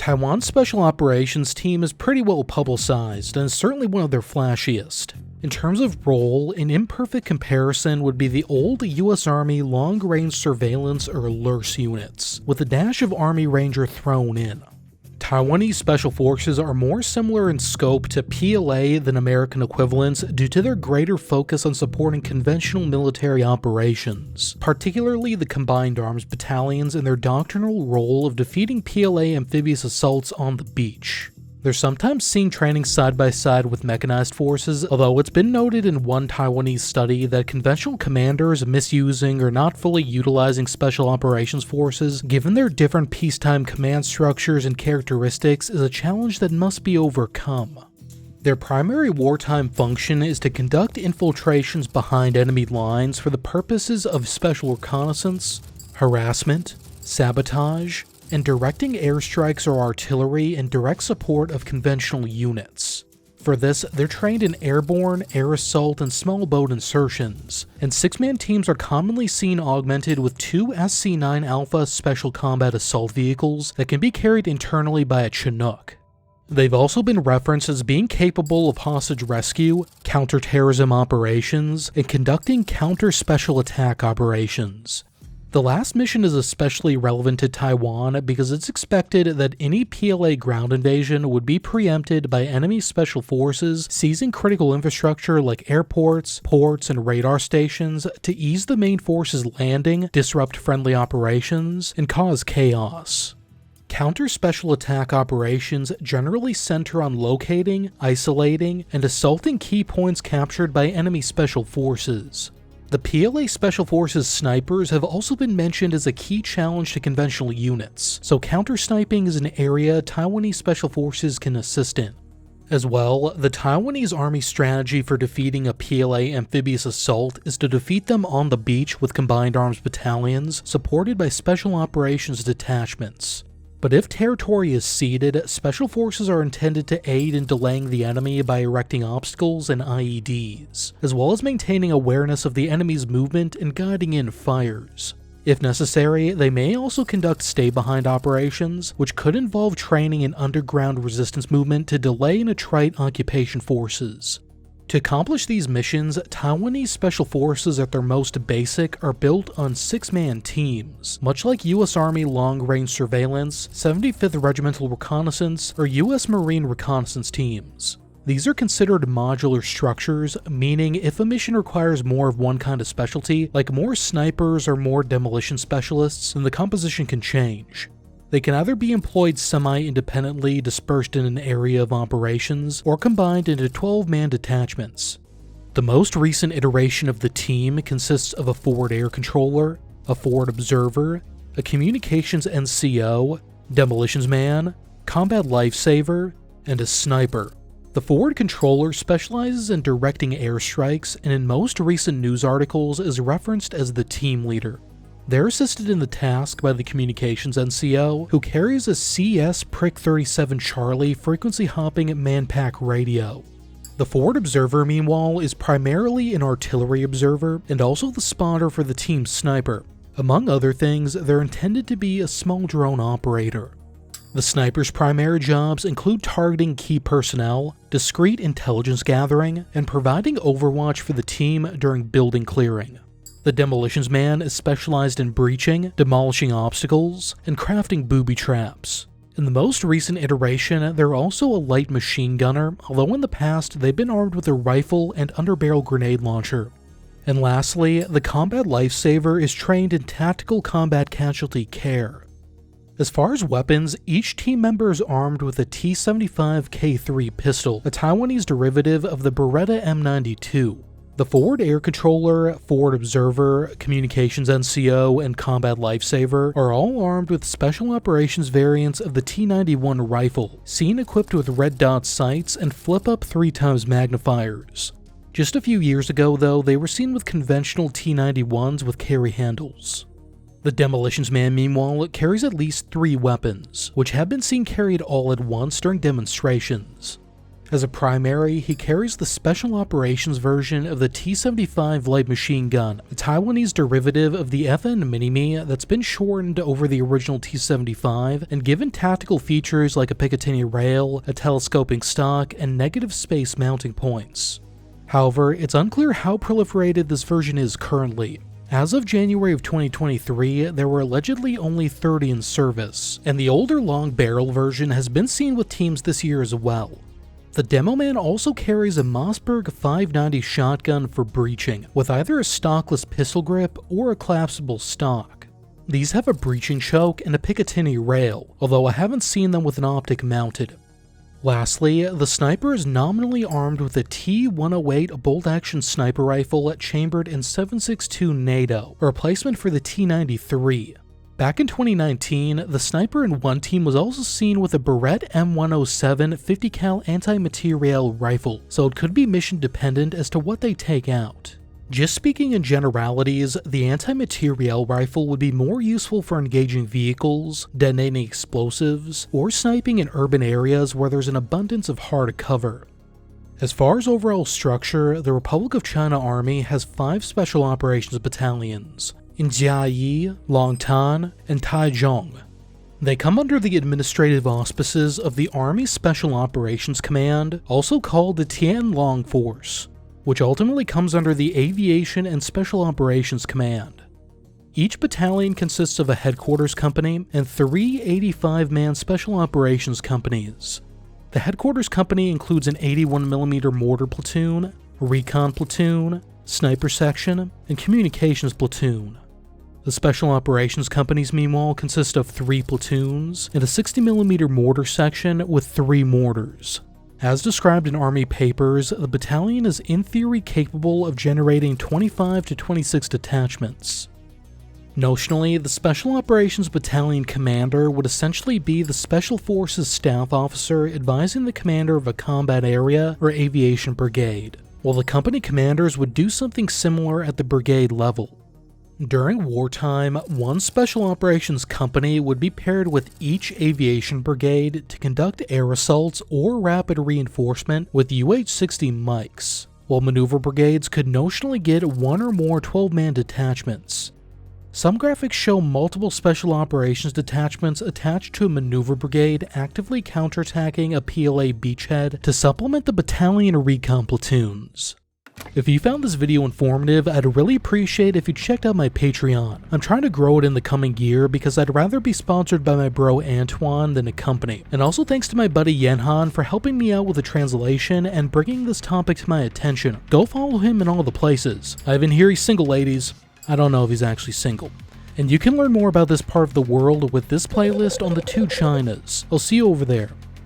Taiwan's Special Operations Team is pretty well publicized and is certainly one of their flashiest. In terms of role, an imperfect comparison would be the old US Army Long-Range Surveillance or LRS units, with a dash of Army Ranger thrown in. Taiwanese Special Forces are more similar in scope to PLA than American equivalents due to their greater focus on supporting conventional military operations, particularly the Combined Arms Battalions and their doctrinal role of defeating PLA amphibious assaults on the beach. They're sometimes seen training side by side with mechanized forces, although it's been noted in one Taiwanese study that conventional commanders misusing or not fully utilizing special operations forces, given their different peacetime command structures and characteristics, is a challenge that must be overcome. Their primary wartime function is to conduct infiltrations behind enemy lines for the purposes of special reconnaissance, harassment, sabotage, and directing airstrikes or artillery in direct support of conventional units. For this, they're trained in airborne, air assault, and small boat insertions, and six-man teams are commonly seen augmented with two SC-9 Alpha Special Combat Assault Vehicles that can be carried internally by a Chinook. They've also been referenced as being capable of hostage rescue, counterterrorism operations, and conducting counter-special attack operations. The last mission is especially relevant to Taiwan because it's expected that any PLA ground invasion would be preempted by enemy special forces seizing critical infrastructure like airports, ports, and radar stations to ease the main force's landing, disrupt friendly operations, and cause chaos. Counter-special attack operations generally center on locating, isolating, and assaulting key points captured by enemy special forces. The PLA Special Forces snipers have also been mentioned as a key challenge to conventional units, so counter-sniping is an area Taiwanese Special Forces can assist in. As well, the Taiwanese Army strategy for defeating a PLA amphibious assault is to defeat them on the beach with Combined Arms Battalions supported by Special Operations Detachments. But if territory is ceded, Special Forces are intended to aid in delaying the enemy by erecting obstacles and IEDs, as well as maintaining awareness of the enemy's movement and guiding in fires. If necessary, they may also conduct stay-behind operations, which could involve training in underground resistance movement to delay and attrite occupation forces. To accomplish these missions, Taiwanese Special Forces at their most basic are built on six-man teams, much like US Army Long-Range Surveillance, 75th Regimental Reconnaissance, or US Marine Reconnaissance teams. These are considered modular structures, meaning if a mission requires more of one kind of specialty, like more snipers or more demolition specialists, then the composition can change. They can either be employed semi-independently dispersed in an area of operations, or combined into 12-man detachments. The most recent iteration of the team consists of a forward air controller, a forward observer, a communications NCO, demolitions man, combat lifesaver, and a sniper. The forward controller specializes in directing airstrikes and in most recent news articles is referenced as the team leader. They're assisted in the task by the Communications NCO, who carries a CS-37 Charlie frequency hopping manpack radio. The forward observer, meanwhile, is primarily an artillery observer and also the spotter for the team's sniper. Among other things, they're intended to be a small drone operator. The sniper's primary jobs include targeting key personnel, discreet intelligence gathering, and providing overwatch for the team during building clearing. The demolitions man is specialized in breaching, demolishing obstacles, and crafting booby traps. In the most recent iteration, they're also a light machine gunner, although in the past they've been armed with a rifle and underbarrel grenade launcher. And lastly, the combat lifesaver is trained in tactical combat casualty care. As far as weapons, each team member is armed with a T-75K3 pistol, a Taiwanese derivative of the Beretta M92. The forward air controller, forward observer, communications NCO, and combat lifesaver are all armed with special operations variants of the T91 rifle, seen equipped with red dot sights and flip-up 3x magnifiers. Just a few years ago, though, they were seen with conventional T91s with carry handles. The demolitions man, meanwhile, carries at least 3 weapons, which have been seen carried all at once during demonstrations. As a primary, he carries the Special Operations version of the T-75 light machine gun, a Taiwanese derivative of the FN Mini-Me that's been shortened over the original T-75 and given tactical features like a Picatinny rail, a telescoping stock, and negative space mounting points. However, it's unclear how proliferated this version is currently. As of January of 2023, there were allegedly only 30 in service, and the older long barrel version has been seen with teams this year as well. The Demo Man also carries a Mossberg 590 shotgun for breaching, with either a stockless pistol grip or a collapsible stock. These have a breaching choke and a Picatinny rail, although I haven't seen them with an optic mounted. Lastly, the sniper is nominally armed with a T-108 bolt-action sniper rifle chambered in 7.62 NATO, a replacement for the T-93. Back in 2019, the sniper in one team was also seen with a Barrett M107 50 cal anti-materiel rifle, so it could be mission dependent as to what they take out. Just speaking in generalities, the anti-materiel rifle would be more useful for engaging vehicles, detonating explosives, or sniping in urban areas where there's an abundance of hard cover. As far as overall structure, the Republic of China Army has 5 Special Operations Battalions, in Jiayi, Longtan, and Taichung. They come under the administrative auspices of the Army Special Operations Command, also called the Tianlong Force, which ultimately comes under the Aviation and Special Operations Command. Each battalion consists of a headquarters company and 3 85-man Special Operations companies. The headquarters company includes an 81mm mortar platoon, recon platoon, sniper section, and communications platoon. The Special Operations companies, meanwhile, consist of 3 platoons and a 60mm mortar section with 3 mortars. As described in Army papers, the battalion is in theory capable of generating 25 to 26 detachments. Notionally, the Special Operations Battalion commander would essentially be the Special Forces staff officer advising the commander of a combat area or aviation brigade, while the company commanders would do something similar at the brigade level. During wartime, one Special Operations company would be paired with each aviation brigade to conduct air assaults or rapid reinforcement with UH-60 mics, while maneuver brigades could notionally get 1 or more 12-man detachments. Some graphics show multiple Special Operations detachments attached to a maneuver brigade actively counterattacking a PLA beachhead to supplement the battalion recon platoons. If you found this video informative, I'd really appreciate if you checked out my Patreon. I'm trying to grow it in the coming year because I'd rather be sponsored by my bro Antoine than a company. And also thanks to my buddy Yenhan for helping me out with the translation and bringing this topic to my attention. Go follow him in all the places. I even hear he's single, ladies. I don't know if he's actually single. And you can learn more about this part of the world with this playlist on the 2 Chinas. I'll see you over there.